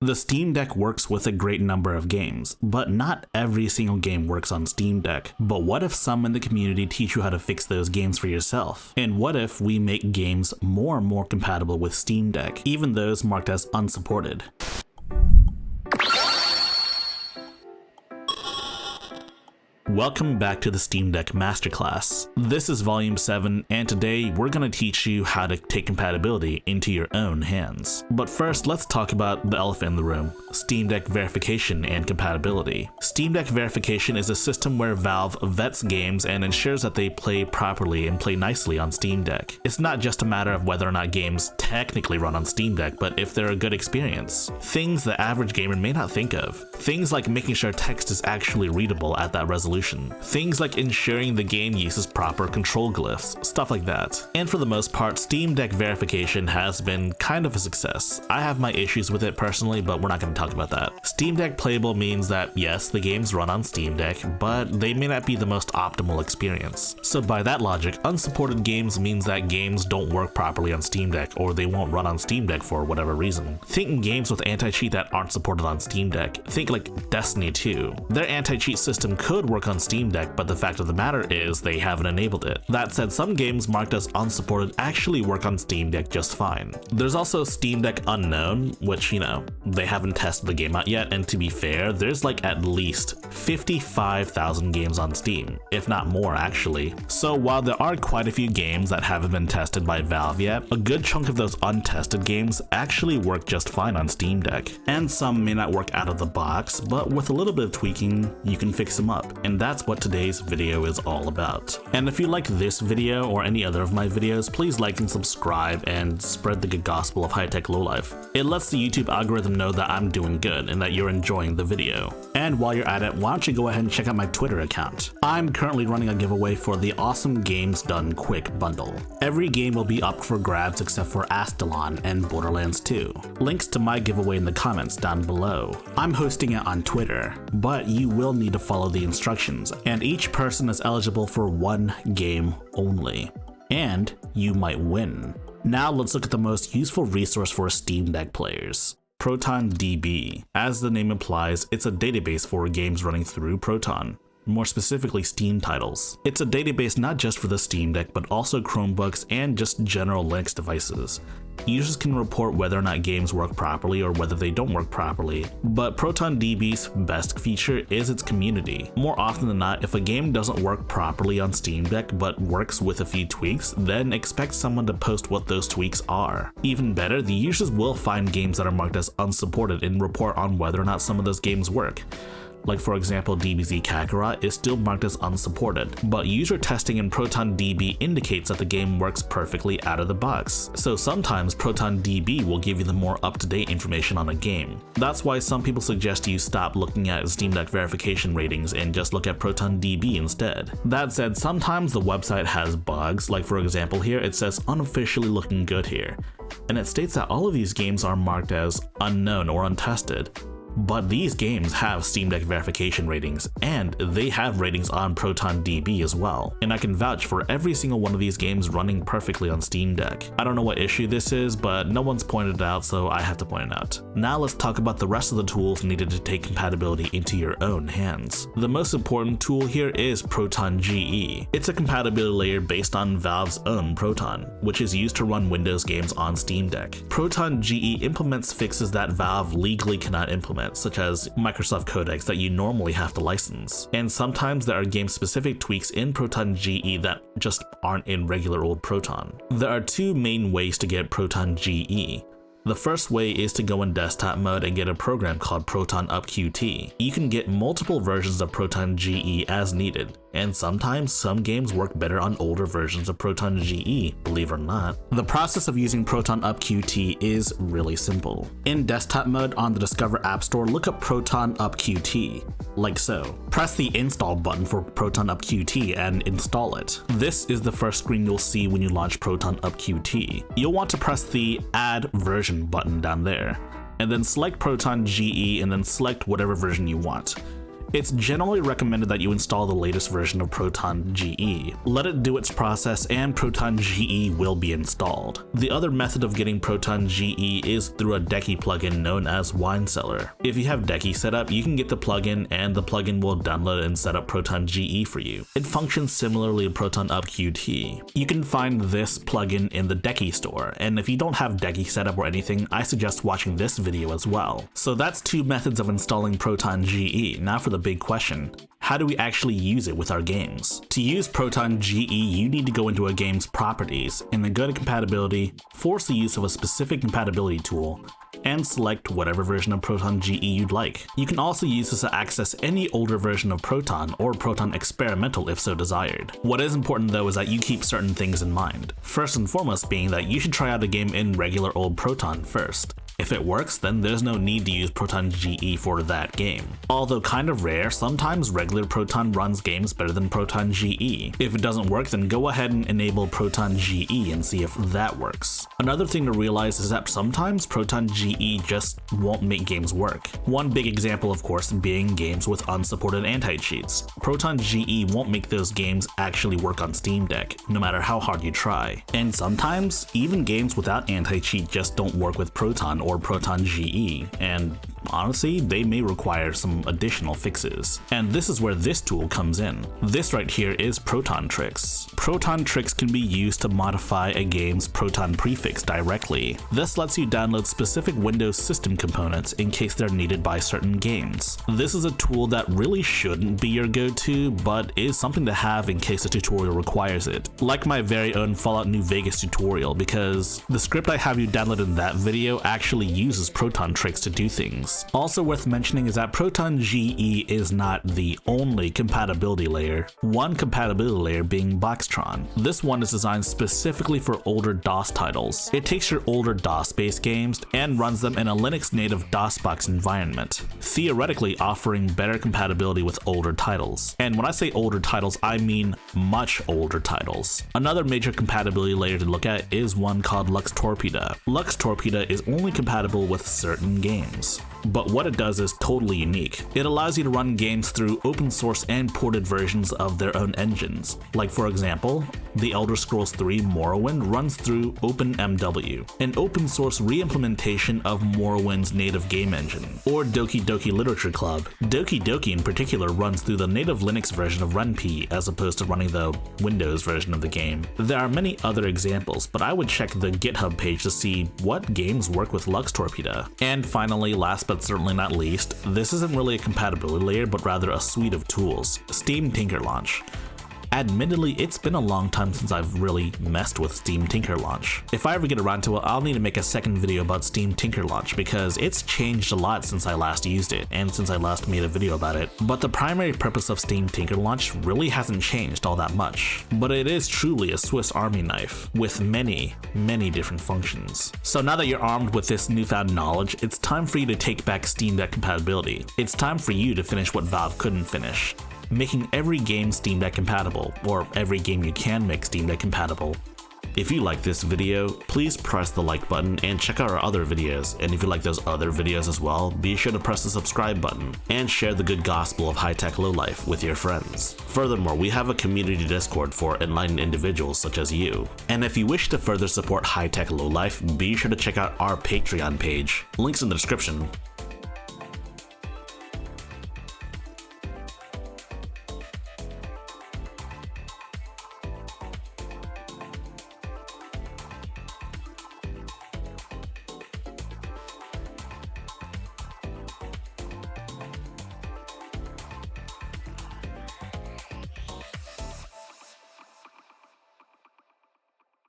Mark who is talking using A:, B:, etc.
A: The Steam Deck works with a great number of games, but not every single game works on Steam Deck. But what if some in the community teach you how to fix those games for yourself? And what if we make games more and more compatible with Steam Deck, even those marked as unsupported? Welcome back to the Steam Deck Masterclass. This is Volume 7, and today we're going to teach you how to take compatibility into your own hands. But first, let's talk about the elephant in the room: Steam Deck verification and compatibility. Steam Deck verification is a system where Valve vets games and ensures that they play properly and play nicely on Steam Deck. It's not just a matter of whether or not games technically run on Steam Deck, but if they're a good experience. Things the average gamer may not think of. Things like making sure text is actually readable at that resolution. Things like ensuring the game uses proper control glyphs, stuff like that. And for the most part, Steam Deck verification has been kind of a success. I have my issues with it personally, but we're not going to talk about that. Steam Deck playable means that yes, the games run on Steam Deck, but they may not be the most optimal experience. So by that logic, unsupported games means that games don't work properly on Steam Deck, or they won't run on Steam Deck for whatever reason. Think games with anti-cheat that aren't supported on Steam Deck. Think like Destiny 2. Their anti-cheat system could work on Steam Deck, but the fact of the matter is they haven't enabled it. That said, some games marked as unsupported actually work on Steam Deck just fine. There's also Steam Deck Unknown, which, they haven't tested the game out yet, and to be fair, there's like at least 55,000 games on Steam, if not more actually. So while there are quite a few games that haven't been tested by Valve yet, a good chunk of those untested games actually work just fine on Steam Deck. And some may not work out of the box, but with a little bit of tweaking, you can fix them up. And that's what today's video is all about. And if you like this video or any other of my videos, please like and subscribe and spread the good gospel of high-tech lowlife. It lets the YouTube algorithm know that I'm doing good and that you're enjoying the video. And while you're at it, why don't you go ahead and check out my Twitter account. I'm currently running a giveaway for the Awesome Games Done Quick bundle. Every game will be up for grabs except for Astalon and Borderlands 2. Links to my giveaway in the comments down below. I'm hosting it on Twitter, but you will need to follow the instructions, and each person is eligible for one game only. And you might win. Now let's look at the most useful resource for Steam Deck players: ProtonDB. As the name implies, it's a database for games running through Proton, more specifically Steam titles. It's a database not just for the Steam Deck, but also Chromebooks and just general Linux devices. Users can report whether or not games work properly or whether they don't work properly, but ProtonDB's best feature is its community. More often than not, if a game doesn't work properly on Steam Deck but works with a few tweaks, then expect someone to post what those tweaks are. Even better, the users will find games that are marked as unsupported and report on whether or not some of those games work. Like for example, DBZ Kakarot is still marked as unsupported, but user testing in ProtonDB indicates that the game works perfectly out of the box. So sometimes ProtonDB will give you the more up-to-date information on a game. That's why some people suggest you stop looking at Steam Deck verification ratings and just look at ProtonDB instead. That said, sometimes the website has bugs, like for example here it says unofficially looking good here, and it states that all of these games are marked as unknown or untested. But these games have Steam Deck verification ratings, and they have ratings on ProtonDB as well. And I can vouch for every single one of these games running perfectly on Steam Deck. I don't know what issue this is, but no one's pointed it out, so I have to point it out. Now let's talk about the rest of the tools needed to take compatibility into your own hands. The most important tool here is Proton-GE. It's a compatibility layer based on Valve's own Proton, which is used to run Windows games on Steam Deck. Proton-GE implements fixes that Valve legally cannot implement, such as Microsoft codecs that you normally have to license. And sometimes there are game-specific tweaks in Proton-GE that just aren't in regular old Proton. There are two main ways to get Proton-GE. The first way is to go in desktop mode and get a program called ProtonUpQt. You can get multiple versions of ProtonGE as needed, and sometimes some games work better on older versions of ProtonGE, believe it or not. The process of using ProtonUpQt is really simple. In desktop mode on the Discover App Store, look up ProtonUpQt, like so. Press the install button for ProtonUpQt and install it. This is the first screen you'll see when you launch ProtonUpQt. You'll want to press the Add Version button down there, and then select ProtonGE and then select whatever version you want. It's generally recommended that you install the latest version of ProtonGE. Let it do its process and ProtonGE will be installed. The other method of getting ProtonGE is through a Decky plugin known as Wine Cellar. If you have Decky set up, you can get the plugin and the plugin will download and set up ProtonGE for you. It functions similarly to ProtonUpQT. You can find this plugin in the Decky store, and if you don't have Decky set up or anything, I suggest watching this video as well. So that's two methods of installing ProtonGE. Now for the big question. How do we actually use it with our games? To use ProtonGE, you need to go into a game's properties and then go to compatibility, force the use of a specific compatibility tool, and select whatever version of ProtonGE you'd like. You can also use this to access any older version of Proton or Proton Experimental if so desired. What is important though is that you keep certain things in mind. First and foremost being that you should try out a game in regular old Proton first. If it works, then there's no need to use ProtonGE for that game. Although kind of rare, sometimes regular Proton runs games better than ProtonGE. If it doesn't work, then go ahead and enable ProtonGE and see if that works. Another thing to realize is that sometimes ProtonGE just won't make games work. One big example, of course, being games with unsupported anti-cheats. ProtonGE won't make those games actually work on Steam Deck, no matter how hard you try. And sometimes, even games without anti-cheat just don't work with Proton or ProtonGE, and honestly, they may require some additional fixes. And this is where this tool comes in. This right here is ProtonTricks. ProtonTricks can be used to modify a game's Proton prefix directly. This lets you download specific Windows system components in case they're needed by certain games. This is a tool that really shouldn't be your go-to, but is something to have in case a tutorial requires it. Like my very own Fallout New Vegas tutorial, because the script I have you download in that video actually uses ProtonTricks to do things. Also worth mentioning is that ProtonGE is not the only compatibility layer, one compatibility layer being Boxtron. This one is designed specifically for older DOS titles. It takes your older DOS-based games and runs them in a Linux native DOSBox environment, theoretically offering better compatibility with older titles. And when I say older titles, I mean much older titles. Another major compatibility layer to look at is one called LuxTorpeda. LuxTorpeda is only compatible with certain games, but what it does is totally unique. It allows you to run games through open source and ported versions of their own engines. Like for example, The Elder Scrolls 3 Morrowind runs through OpenMW, an open source re-implementation of Morrowind's native game engine. Or Doki Doki Literature Club. Doki Doki in particular runs through the native Linux version of RunP as opposed to running the Windows version of the game. There are many other examples, but I would check the GitHub page to see what games work with LuxTorpeda. And finally, last but certainly not least, this isn't really a compatibility layer, but rather a suite of tools, Steam Tinker Launch. Admittedly, it's been a long time since I've really messed with Steam Tinker Launch. If I ever get around to it, I'll need to make a second video about Steam Tinker Launch because it's changed a lot since I last used it and since I last made a video about it. But the primary purpose of Steam Tinker Launch really hasn't changed all that much. But it is truly a Swiss Army knife with many, many different functions. So now that you're armed with this newfound knowledge, it's time for you to take back Steam Deck compatibility. It's time for you to finish what Valve couldn't finish, making every game Steam Deck compatible, or every game you can make Steam Deck compatible. If you like this video, please press the like button and check out our other videos, and if you like those other videos as well, be sure to press the subscribe button and share the good gospel of high-tech lowlife with your friends. Furthermore, we have a community Discord for enlightened individuals such as you. And if you wish to further support high-tech lowlife, be sure to check out our Patreon page, links in the description.